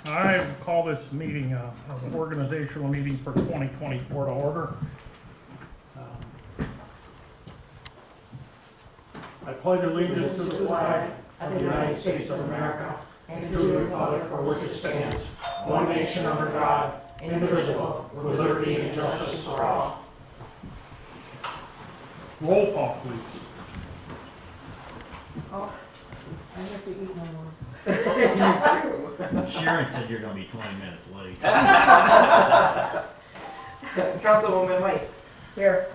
I call this meeting, an organizational meeting for 2024 to order. I pledge allegiance to the flag of the United States of America and to the republic for which it stands, one nation under God, indivisible, with liberty and justice for all. Roll call, please. Oh, I have to eat no more. Sharon said you're gonna be 20 minutes late. Councilwoman White. Here.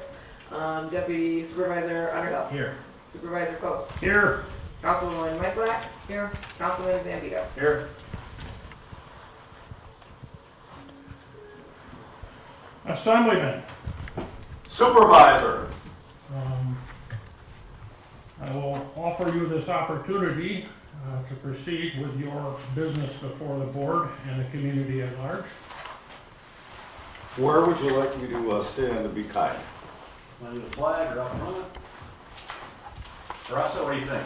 Deputy Supervisor Underhill. Here. Supervisor Post. Here. Councilwoman Michalak. Here. Councilman Zambito. Here. Assemblyman. Supervisor. I will offer you this opportunity to proceed with your business before the board and the community at large. Where would you like me to stand to be kind? Under the flag or up front? Russell, what do you think?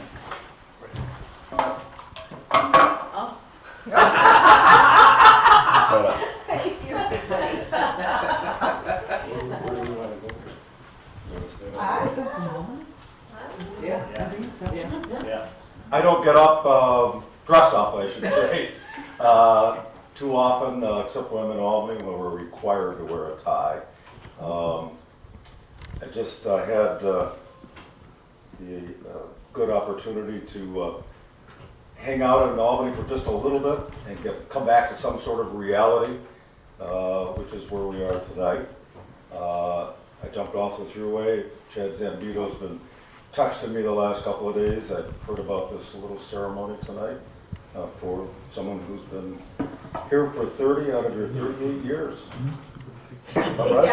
Thank you. Where do you want to go? You want to stand up? Yeah. I don't get up dressed up, I should say, too often, except when I'm in Albany, when we're required to wear a tie. I just had the good opportunity to hang out in Albany for just a little bit and come back to some sort of reality, which is where we are tonight. I jumped off the thruway. Chad Zambito's been texting me the last couple of days. I've heard about this little ceremony tonight for someone who's been here for 30 out of your 38 years. All right?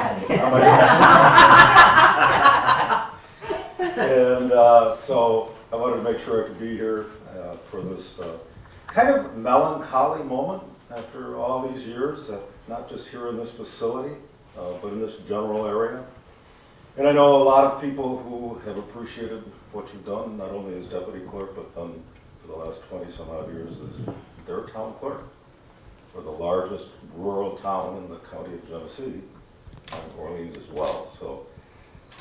And so I wanted to make sure I could be here for this kind of melancholy moment after all these years, not just here in this facility, but in this general area. And I know a lot of people who have appreciated what you've done, not only as deputy clerk, but done for the last 20 some odd years as their town clerk for the largest rural town in the county of Genesee, Orleans as well. So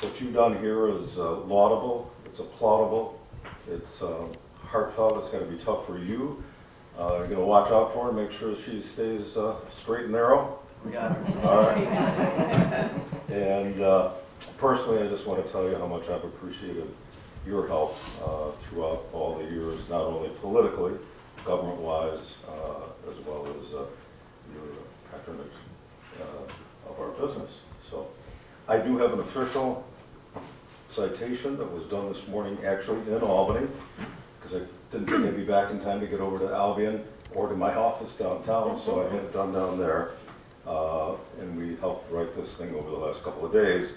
what you've done here is laudable, it's applaudable, it's heartfelt. It's got to be tough for you. You're going to watch out for her, make sure she stays straight and narrow. We got it. All right. And personally, I just want to tell you how much I've appreciated your help throughout all the years, not only politically, government-wise, as well as your patronage of our business. So I do have an official citation that was done this morning, actually in Albany, because I didn't think I'd be back in time to get over to Albion or to my office downtown, so I had it done down there. And we helped write this thing over the last couple of days.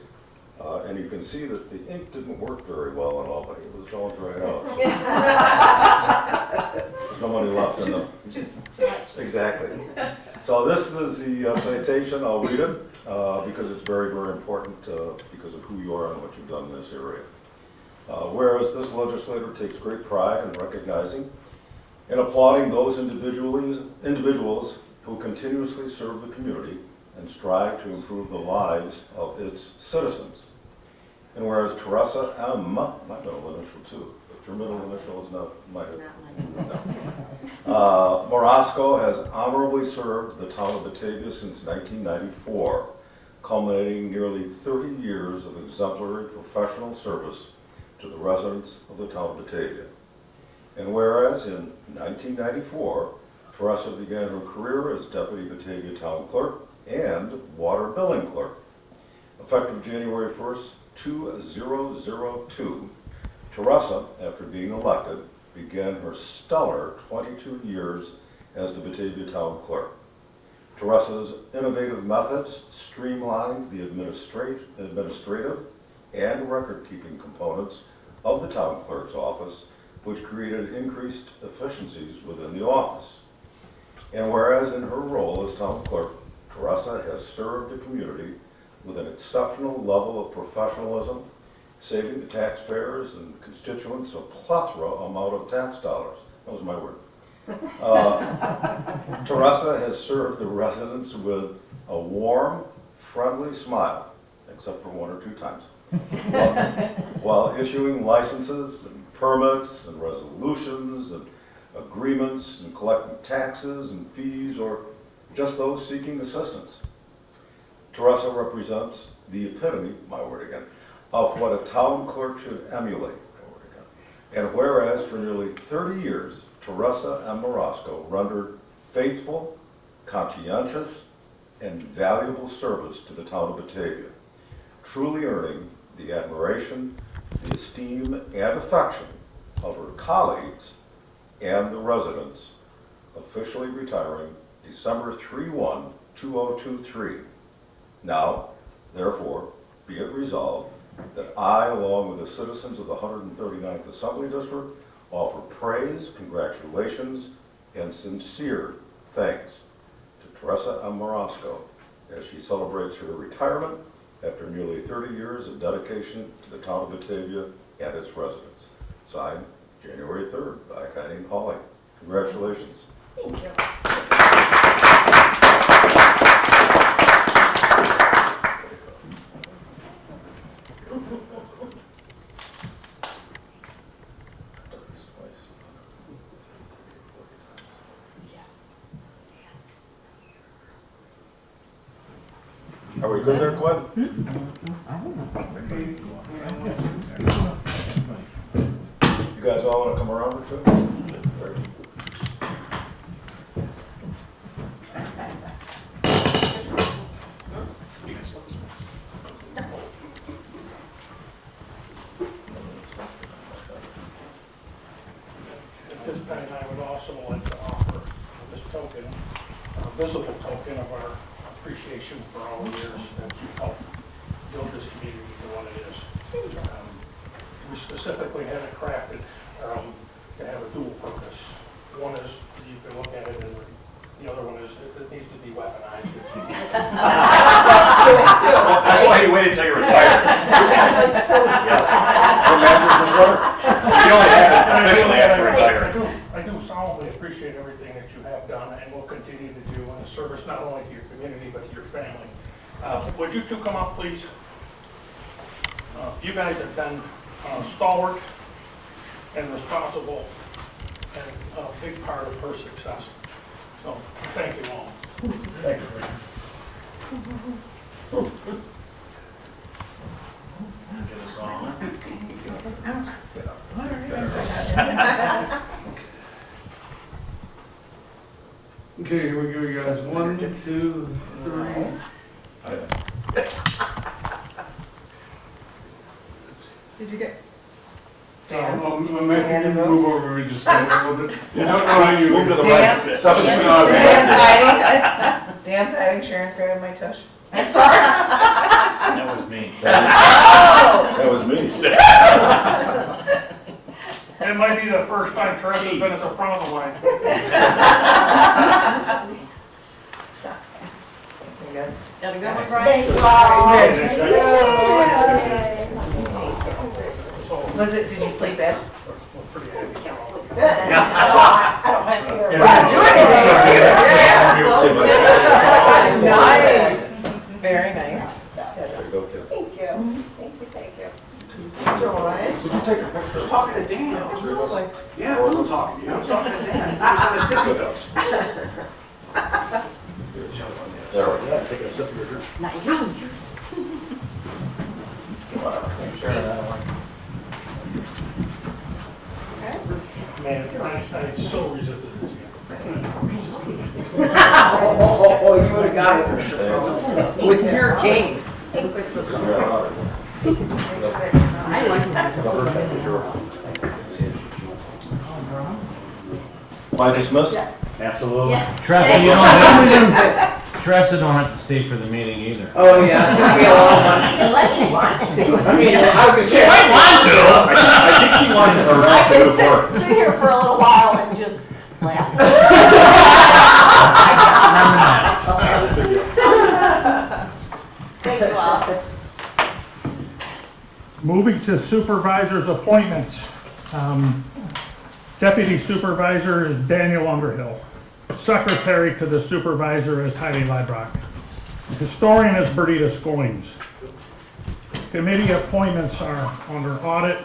And you can see that the ink didn't work very well in Albany. It was all dried out. So there's no money left in them. Too much. Exactly. So this is the citation. I'll read it because it's very, very important because of who you are and what you've done in this area. Whereas this legislator takes great pride in recognizing and applauding those individuals who continuously serve the community and strive to improve the lives of its citizens. And whereas Teresa M., my middle initial too, but your middle initial is not my Morosco has honorably served the town of Batavia since 1994, culminating nearly 30 years of exemplary professional service to the residents of the town of Batavia. And whereas in 1994, Teresa began her career as Deputy Batavia Town Clerk and Water Billing Clerk. Effective January 1st, 2002, Teresa, after being elected, began her stellar 22 years as the Batavia Town Clerk. Teresa's innovative methods streamlined the administrative and record-keeping components of the Town Clerk's office, which created increased efficiencies within the office. And whereas in her role as Town Clerk, Teresa has served the community with an exceptional level of professionalism, saving the taxpayers and constituents a plethora amount of tax dollars. That was my word. Teresa has served the residents with a warm, friendly smile, except for one or two times, while issuing licenses and permits and resolutions and agreements and collecting taxes and fees or just those seeking assistance. Teresa represents the epitome, my word again, of what a town clerk should emulate, my word again. And whereas for nearly 30 years, Teresa M. Morosco rendered faithful, conscientious, and valuable service to the town of Batavia, truly earning the admiration, the esteem, and affection of her colleagues and the residents, officially retiring December 31, 2023. Now, therefore, be it resolved that I, along with the citizens of the 139th Assembly District, offer praise, congratulations, and sincere thanks to Teresa M. Morosco as she celebrates her retirement after nearly 30 years of dedication to the town of Batavia and its residents. Signed, January 3rd, by Hiedi Hawley. Congratulations. Thank you. Are we good there, Quinn? You guys all want to come around or two? Great. At this time, I would also like to offer this token, a visible token of our appreciation for all the years that you've helped build this community to what it is. We specifically had it crafted to have a dual purpose. One is, you can look at it, and the other one is it needs to be weaponized. That's why he waited till you retired. You only have it officially after retiring. I do solemnly appreciate everything that you have done and will continue to do in the service not only to your community but to your family. Would you two come up, please? You guys have been stalwart and responsible and a big part of her success. So thank you all. Thank you. Get us on. Okay, here we go, you guys. 1, 2, 3. Did you get? I'm making you move over and just stand a little bit. No, you. Move to the Dan? right. Dan's hiding, Sharon's grabbing my tush. I'm sorry. That was me. That was me. It might be the first time Teresa's been at the front of the line. You good? Got a good one, Brian? Thank you all. Was it, did you sleep in? We're pretty happy. Good. I don't have to. Nice. Very nice. There you go, kid. Thank you. Thank you. Would you take a picture? Just talking to Dan. Absolutely. Yeah, I wasn't talking to you. I was talking to Dan. He was on his tippy toes. There we go. Yeah, take a sip of your drink. Nice. Man, I so resisted this. Oh, you would have got it. With your game. I like that. Am I dismissed? Absolutely. Yeah. Teresa don't have to stay for the meeting either. Oh, yeah, it's gonna be a long one. Unless she wants to. I mean, I was She might want to. I think she wants her I to do can work. sit here for a little while and just laugh. Thank you all. Moving to supervisors' appointments. Deputy Supervisor is Daniel Underhill. Secretary to the Supervisor is Hiedi Librock. Historian is Berneda Scoins. Committee appointments are under Audit,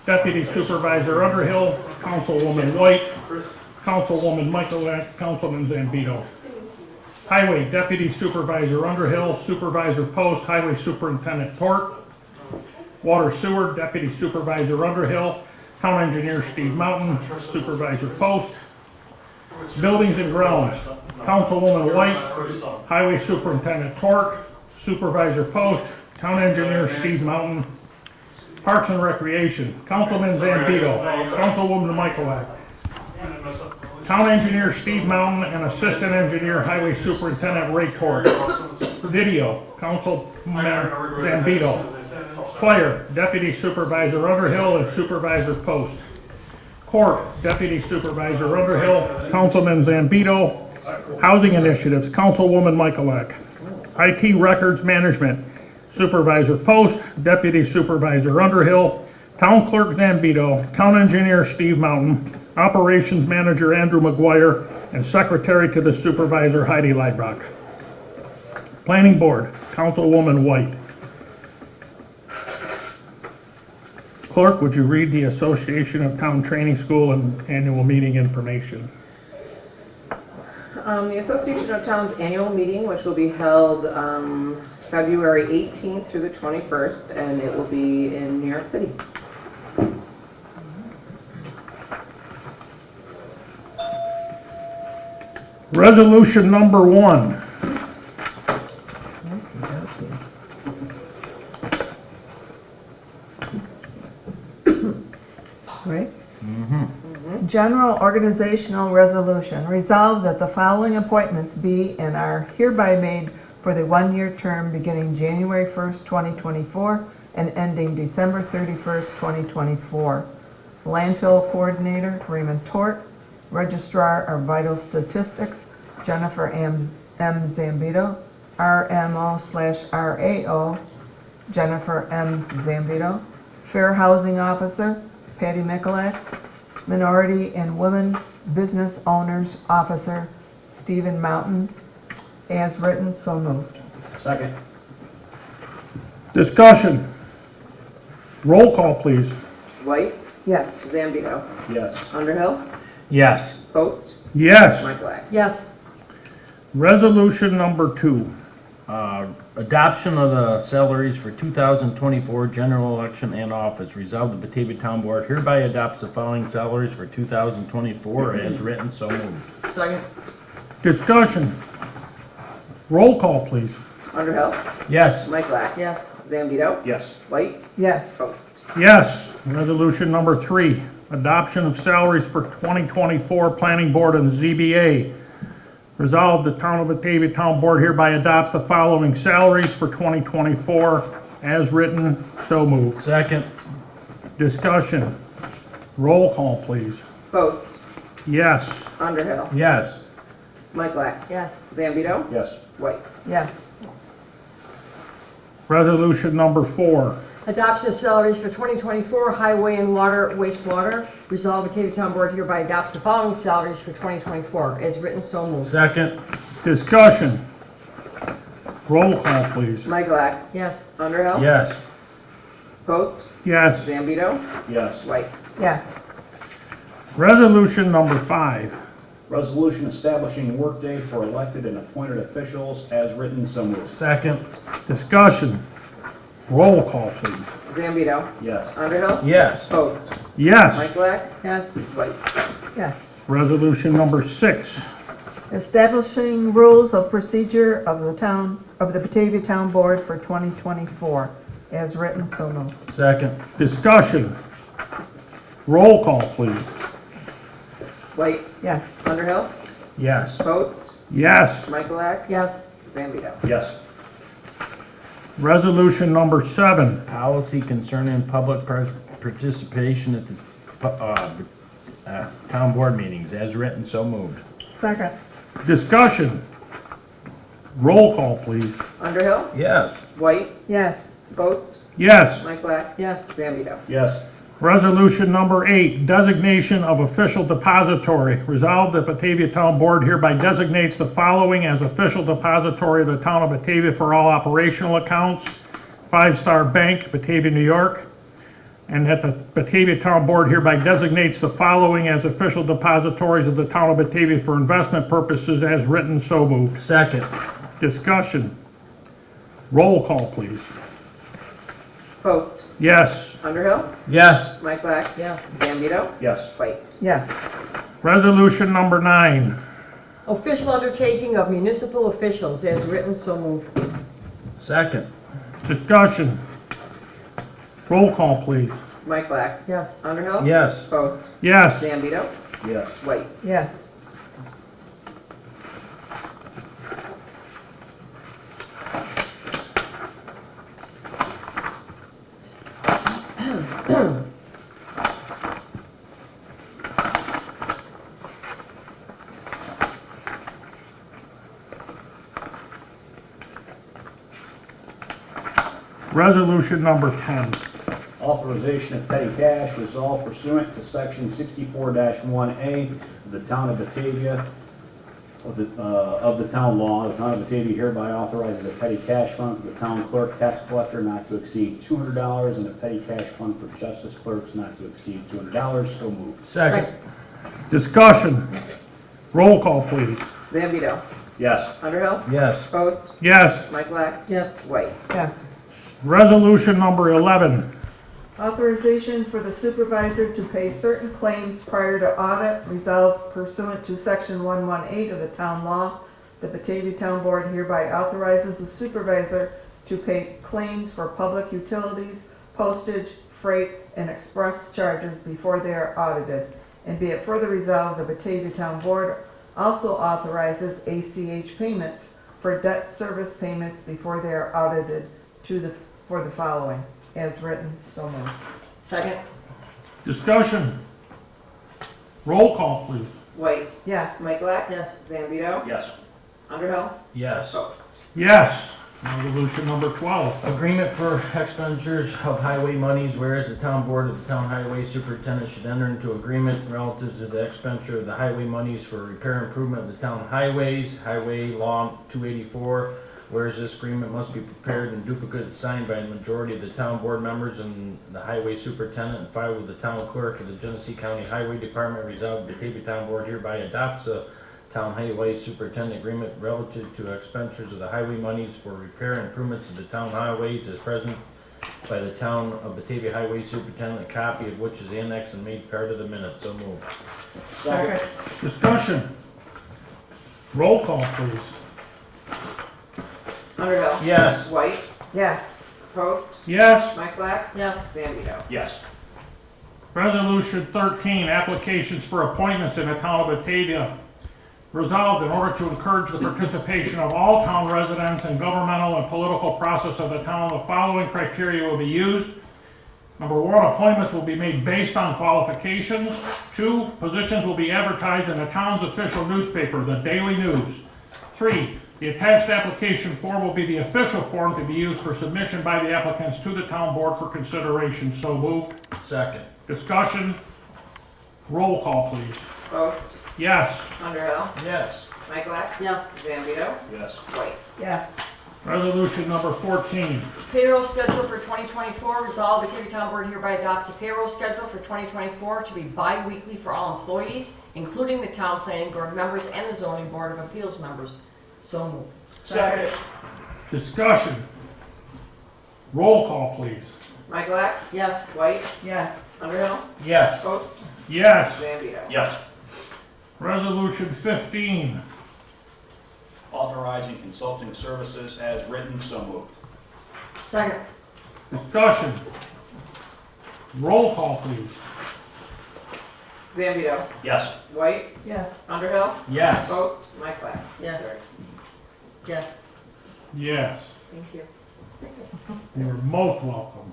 Deputy Supervisor Underhill, Councilwoman White, Councilwoman Michalak, Councilman Zambito. Highway, Deputy Supervisor Underhill, Supervisor Post, Highway Superintendent Tourt. Water Sewer, Deputy Supervisor Underhill, Town Engineer Steve Mountain, Supervisor Post. Buildings and Grounds, Councilwoman White, Highway Superintendent Tourt, Supervisor Post, Town Engineer Steve Mountain. Parks and Recreation, Councilman Zambito, Councilwoman Michalak. Town Engineer Steve Mountain and Assistant Engineer Highway Superintendent Ray Tourt. Video, Councilman Zambito. Fire, Deputy Supervisor Underhill and Supervisor Post. Court, Deputy Supervisor Underhill, Councilman Zambito. Housing Initiatives, Councilwoman Michalak. IT Records Management, Supervisor Post, Deputy Supervisor Underhill, Town Clerk Zambito, Town Engineer Steve Mountain, Operations Manager Andrew McGuire, and Secretary to the Supervisor Hiedi Librock. Planning Board, Councilwoman White. Clerk, would you read the Association of Town Training School and Annual Meeting information? The Association of Towns annual meeting, which will be held February 18th through the 21st, and it will be in New York City. Resolution number 1. Right? General organizational resolution. Resolved that the following appointments be and are hereby made for the one-year term beginning January 1st, 2024 and ending December 31st, 2024. Landfill Coordinator, Raymond Tourt. Registrar of Vital Statistics, Jennifer M. Zambito. RMO/RAO, Jennifer M. Zambito. Fair Housing Officer, Patty Michalak. Minority and Women Business Owners Officer, Stephen Mountain. As written, so moved. Second. Discussion. Roll call, please. White, Yes. Zambito, Yes. Underhill, Yes. Post, Yes. Michalak. Yes. Resolution number 2. Adoption of the salaries for 2024 general election and office. Resolved, the Batavia Town Board hereby adopts the following salaries for 2024 as written, so moved. Second. Discussion. Roll call, please. Underhill, Yes. Michalak. Yes. Zambito, Yes. White, Yes. Post. Yes. Resolution number 3. Adoption of salaries for 2024 Planning Board and ZBA. Resolved, the Town of Batavia Town Board hereby adopts the following salaries for 2024 as written, so moved. Second. Discussion. Roll call, please. Post, Yes. Underhill, Yes. Michalak. Yes. Zambito, Yes. White. Yes. Resolution number 4. Adoption of salaries for 2024 highway and water wastewater. Resolved, Batavia Town Board hereby adopts the following salaries for 2024 as written, so moved. Second. Discussion. Roll call, please. Michalak. Yes. Underhill. Yes. Post, Yes. Zambito, Yes. White. Yes. Resolution number 5. Resolution establishing workday for elected and appointed officials as written, so moved. Second. Discussion. Roll call, please. Zambito, Yes. Underhill, Yes. Post, Yes. Michalak, Yes. White. Yes. Resolution number 6. Establishing rules of procedure of the Batavia Town Board for 2024. As written, so moved. Second. Discussion. Roll call, please. White, Yes. Underhill, Yes. Post, Yes. Michalak, Yes. Zambito. Yes. Resolution number 7. Policy concerning public participation at the town board meetings as written, so moved. Second. Discussion. Roll call, please. Underhill, Yes. White, Yes. Post, Yes. Michalak, Yes. Zambito. Yes. Resolution number 8, designation of official depository. Resolved that Batavia Town Board hereby designates the following as official depository of the town of Batavia for all operational accounts. 5 Star Bank, Batavia, New York. And that the Batavia Town Board hereby designates the following as official depositories of the town of Batavia for investment purposes as written. So moved. Second. Discussion. Roll call, please. Post. Yes. Underhill. Yes. Michalak. Yes. Zambito. Yes. White. Yes. Resolution number 9. Official undertaking of municipal officials as written. So moved. Second. Discussion. Roll call, please. Michalak. Yes. Underhill. Yes. Post. Yes. Zambito. Yes. White. Yes. Resolution number 10. Authorization of petty cash resolved pursuant to section 64-1A of the town of Batavia, of the town law. The town of Batavia hereby authorizes a petty cash fund for the town clerk, tax collector not to exceed $200, and a petty cash fund for justice clerks not to exceed $200. So moved. Second. Discussion. Roll call, please. Zambito. Yes. Underhill. Yes. Post. Yes. Michalak. Yes. White. Yes. Resolution number 11. Authorization for the supervisor to pay certain claims prior to audit resolved pursuant to section 118 of the town law. The Batavia Town Board hereby authorizes the supervisor to pay claims for public utilities, postage, freight, and express charges before they are audited. And be it further resolved, the Batavia Town Board also authorizes ACH payments for debt service payments before they are audited for the following. As written, so moved. Second. Discussion. Roll call, please. White. Yes. Michalak. Yes. Zambito. Yes. Underhill. Yes. Post. Yes. Resolution number 12. Agreement for expenditures of highway monies, whereas the town board of the town highway superintendent should enter into agreement relative to the expenditure of the highway monies for repair and improvement of the town highways, highway law 284, whereas this agreement must be prepared in duplicate signed by a majority of the town board members and the highway superintendent and filed with the town clerk of the Genesee County Highway Department. Resolved, the Batavia Town Board hereby adopts a town highway superintendent agreement relative to expenditures of the highway monies for repair and improvements of the town highways as present by the town of Batavia Highway Superintendent, a copy of which is annexed and made part of the minutes. So moved. Second. Discussion. Roll call, please. Underhill. Yes. White. Yes. Post. Yes. Michalak. Yes. Zambito. Yes. Resolution 13, applications for appointments in the town of Batavia. Resolved, in order to encourage the participation of all town residents in governmental and political process of the town, the following criteria will be used. Number 1, appointments will be made based on qualifications. 2, positions will be advertised in the town's official newspaper, the Daily News. 3, the attached application form will be the official form to be used for submission by the applicants to the town board for consideration. So moved. Second. Discussion. Roll call, please. Post. Yes. Underhill. Yes. Michalak. Yes. Zambito. Yes. White. Yes. Resolution number 14. Payroll schedule for 2024. Resolved, Batavia Town Board hereby adopts a payroll schedule for 2024 to be bi-weekly for all employees, including the town planning board members and the zoning board of appeals members. So moved. Second. Discussion. Roll call, please. Michalak. Yes. White. Yes. Underhill. Yes. Post. Yes. Zambito. Yes. Resolution 15. Authorizing consulting services as written. So moved. Second. Discussion. Roll call, please. Zambito. Yes. White. Yes. Underhill. Yes. Post. Michalak. Yes. Sorry. Yes. Yes. Thank you. You're most welcome.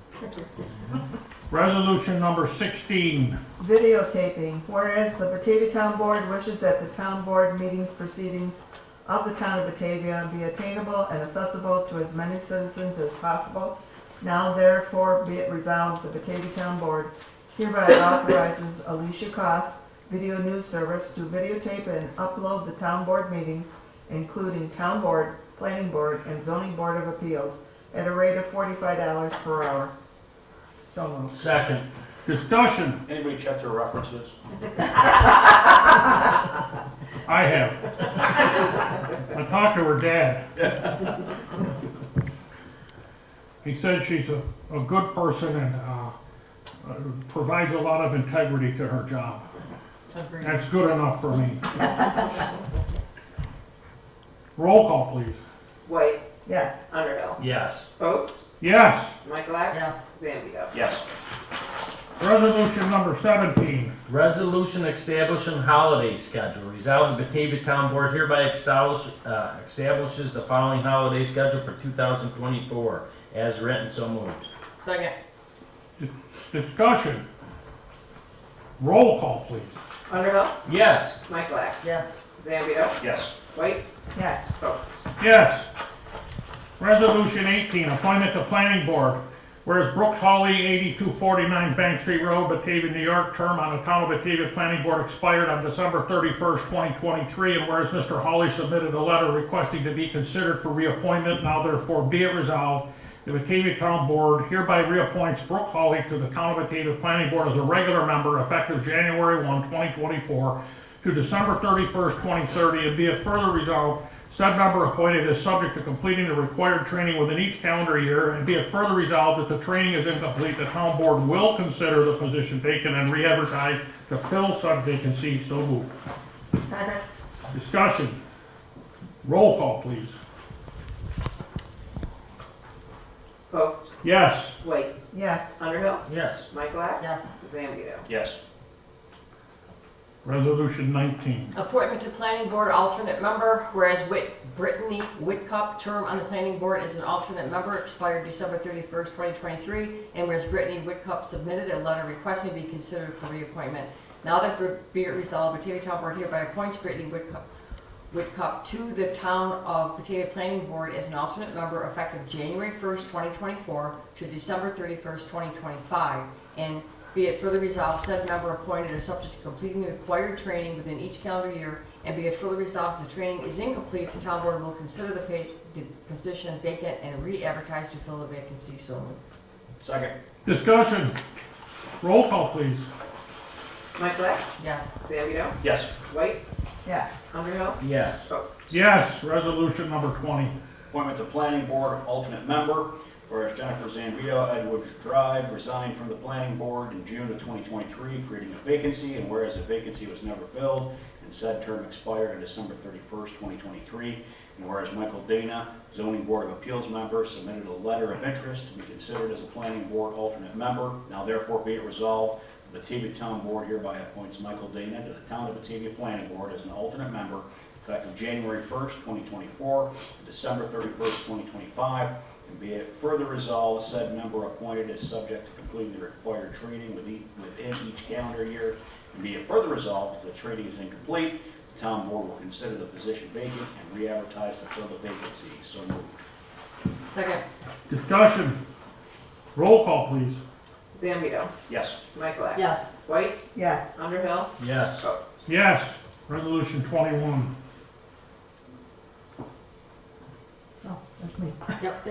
Resolution number 16. Videotaping. Whereas the Batavia Town Board wishes that the town board meetings proceedings of the town of Batavia be attainable and accessible to as many citizens as possible. Now therefore be it resolved, the Batavia Town Board hereby authorizes Alicia Koss Video News Service to videotape and upload the town board meetings, including town board, planning board, and zoning board of appeals, at a rate of $45 per hour. So moved. Second. Discussion. Anybody check their references? I have. I talked to her dad. He said she's a good person and provides a lot of integrity to her job. Agreed. That's good enough for me. Roll call, please. White, Yes. Underhill, Yes. Post, Yes. Michalak, Yes. Zambito. Yes. Resolution number 17. Resolution establishing holiday schedule. Resolved, the Batavia Town Board hereby establishes the following holiday schedule for 2024, as written, so moved. Second. Discussion. Roll call, please. Underhill, Yes. Michalak, Yes. Zambito, Yes. White, Yes. Post. Yes. Resolution 18, appointment to planning board. Whereas Brooks Hawley, 8249 Bank Street Road, Batavia, New York, term on the Town of Batavia Planning Board expired on December 31st, 2023, and whereas Mr. Hawley submitted a letter requesting to be considered for reappointment, now therefore be it resolved, the Batavia Town Board hereby reappoints Brooks Hawley to the Town of Batavia Planning Board as a regular member effective January 1, 2024 to December 31st, 2030, and be it further resolved, said member appointed is subject to completing the required training within each calendar year, and be it further resolved that the training is incomplete, the town board will consider the position vacant and re-advertise to fill such vacancy. So moved. Second. Discussion. Roll call, please. Post, Yes. White, Yes. Underhill, Yes. Michalak, Yes. Zambito. Yes. Resolution 19. Appointment to planning board alternate member, whereas Brittany Whitcup, term on the planning board as an alternate member, expired December 31st, 2023, and whereas Brittany Whitcup submitted a letter requesting to be considered for reappointment. Now therefore be it resolved, Batavia Town Board hereby appoints Brittany Whitcup to the Town of Batavia Planning Board as an alternate member effective January 1st, 2024 to December 31st, 2025, and be it further resolved, said member appointed is subject to completing the required training within each calendar year, and be it further resolved, if the training is incomplete, the town board will consider the position vacant and re-advertise to fill the vacancy. So moved. Second. Discussion. Roll call, please. Michalak, Yes. Zambito, Yes. White, Yes. Underhill, Yes. Post. Yes. Resolution number 20. Appointment to planning board alternate member. Whereas Jennifer Zambito, Edwards Drive, resigned from the planning board in June of 2023, creating a vacancy, and whereas the vacancy was never filled, and said term expired on December 31st, 2023, and whereas Michael Dana, zoning board of appeals member, submitted a letter of interest to be considered as a planning board alternate member, now therefore be it resolved, the Batavia Town Board hereby appoints Michael Dana to the Town of Batavia Planning Board as an alternate member, effective January 1st, 2024 to December 31st, 2025, and be it further resolved, said member appointed is subject to completing the required training within each calendar year, and be it further resolved, if the training is incomplete, the town board will consider the position vacant and re-advertise to fill the vacancy. So moved. Second. Discussion. Roll call, please. Zambito, Yes. Michalak. Yes. White, Yes. Underhill, Yes. Post. Yes. Resolution 21. Oh, that's me. Yep.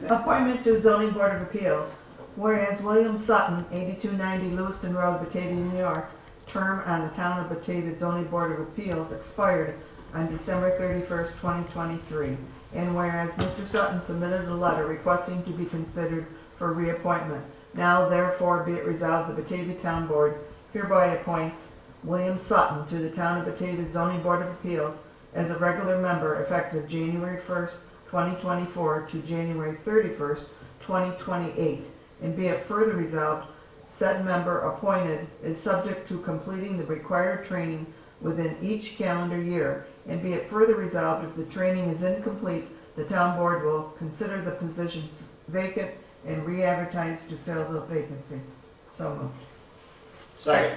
Appointment to Zoning Board of Appeals. Whereas William Sutton, 8290 Lewiston Road, Batavia, New York, term on the Town of Batavia Zoning Board of Appeals expired on December 31st, 2023. And whereas Mr. Sutton submitted a letter requesting to be considered for reappointment, now therefore be it resolved, the Batavia Town Board hereby appoints William Sutton to the Town of Batavia Zoning Board of Appeals as a regular member effective January 1st, 2024 to January 31st, 2028. And be it further resolved, said member appointed is subject to completing the required training within each calendar year. And be it further resolved, if the training is incomplete, the town board will consider the position vacant and re-advertise to fill the vacancy. So moved. Second.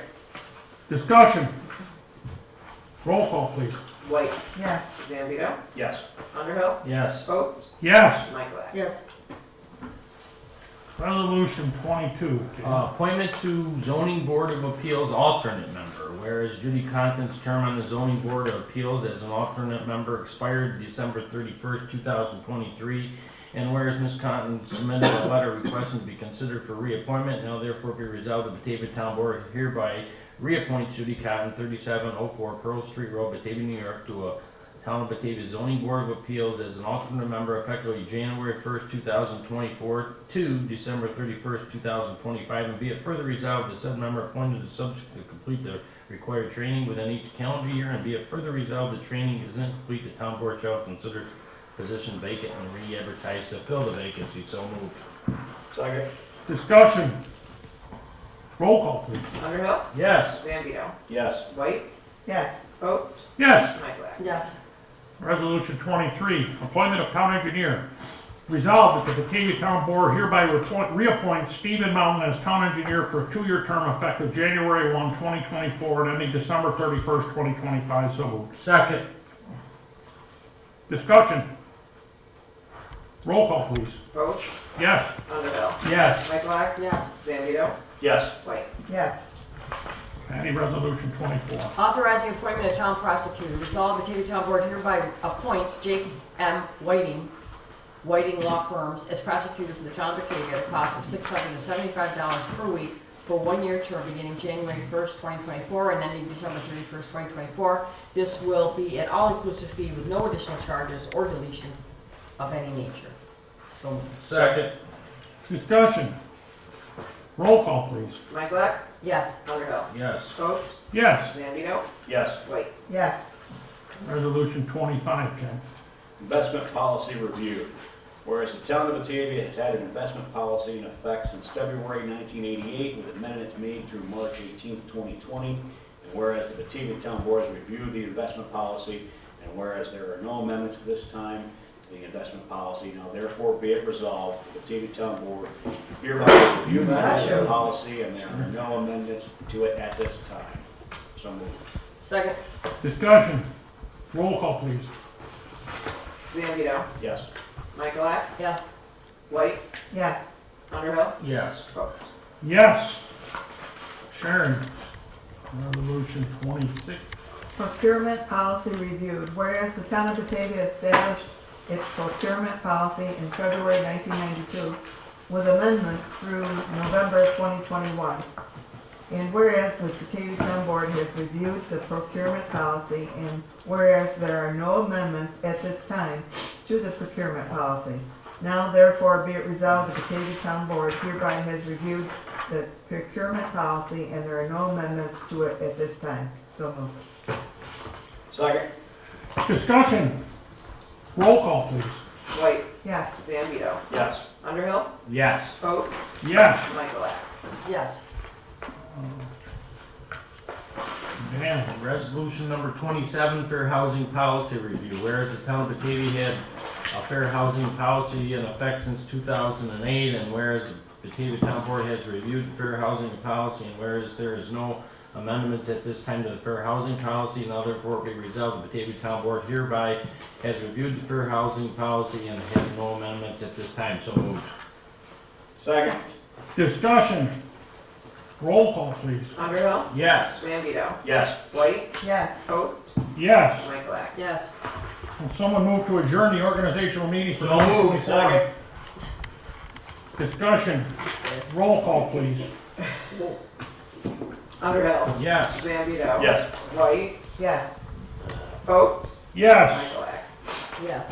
Discussion. Roll call, please. White, Yes. Zambito, Yes. Underhill, Yes. Post, Yes. Michalak. Yes. Resolution 22. Appointment to Zoning Board of Appeals alternate member. Whereas Judy Conklin's term on the Zoning Board of Appeals as an alternate member expired December 31st, 2023. And whereas Ms. Conklin submitted a letter requesting to be considered for reappointment, now therefore be resolved, the Batavia Town Board hereby reappoints Judy Conklin, 3704 Pearl Street Road, Batavia, New York, to a Town of Batavia Zoning Board of Appeals as an alternate member effective January 1st, 2024 to December 31st, 2025, and be it further resolved, the said member appointed is subject to complete the required training within each calendar year, and be it further resolved, the training is incomplete, the town board shall consider position vacant and re-advertise to fill the vacancy. So moved. Second. Discussion. Roll call, please. Underhill. Yes. Zambito. Yes. White. Yes. Post. Yes. Michalak. Yes. Resolution 23, appointment of town engineer. Resolved that the Batavia Town Board hereby reappoints Stephen Mountain as town engineer for a 2-year term effective January 1, 2024 and ending December 31st, 2025. So moved. Second. Discussion. Roll call, please. Post. Yes. Underhill. Yes. Michalak. Yes. Zambito. Yes. White. Yes. Patty, resolution 24. Authorizing appointment of town prosecutor. Resolved, Batavia Town Board hereby appoints Jake M. Whiting Law Firms as prosecutor for the town of Batavia at a cost of $675 per week for a 1-year term beginning January 1st, 2024 and ending December 31st, 2024. This will be an all-inclusive fee with no additional charges or deletions of any nature. So moved. Second. Discussion. Roll call, please. Michalak. Yes. Underhill. Yes. Post. Yes. Zambito. Yes. White. Yes. Resolution 25, Ken. Investment policy review. Whereas the town of Batavia has had an investment policy in effect since February 1988 with amendments made through March 18, 2020. And whereas the Batavia Town Board has reviewed the investment policy, and whereas there are no amendments at this time to the investment policy, now therefore be it resolved, the Batavia Town Board hereby review the investment policy, and there are no amendments to it at this time. So moved. Second. Discussion. Roll call, please. Zambito. Yes. Michalak. Yes. White. Yes. Underhill. Yes. Post. Yes. Sharon. Resolution 26. Procurement policy reviewed. Whereas the town of Batavia established its procurement policy in February 1992 with amendments through November 2021. And whereas the Batavia Town Board has reviewed the procurement policy, and whereas there are no amendments at this time to the procurement policy. Now therefore be it resolved, the Batavia Town Board hereby has reviewed the procurement policy and there are no amendments to it at this time. So moved. Second. Discussion. Roll call, please. White. Yes. Zambito. Yes. Underhill. Yes. Post. Yes. Michalak. Yes. Dan. Resolution number 27, fair housing policy review. Whereas the town of Batavia had a fair housing policy in effect since 2008, and whereas the Batavia Town Board has reviewed the fair housing policy, and whereas there is no amendments at this time to the fair housing policy, now therefore be resolved, the Batavia Town Board hereby has reviewed the fair housing policy and has no amendments at this time. So moved. Second. Discussion. Roll call, please. Underhill. Yes. Zambito. Yes. White. Yes. Post. Yes. Michalak. Yes. Will someone move to adjourn the organizational meeting for So moved. 2024? Discussion. Roll call, please. Underhill. Yes. Zambito. Yes. White. Yes. Post. Yes. Michalak. Yes.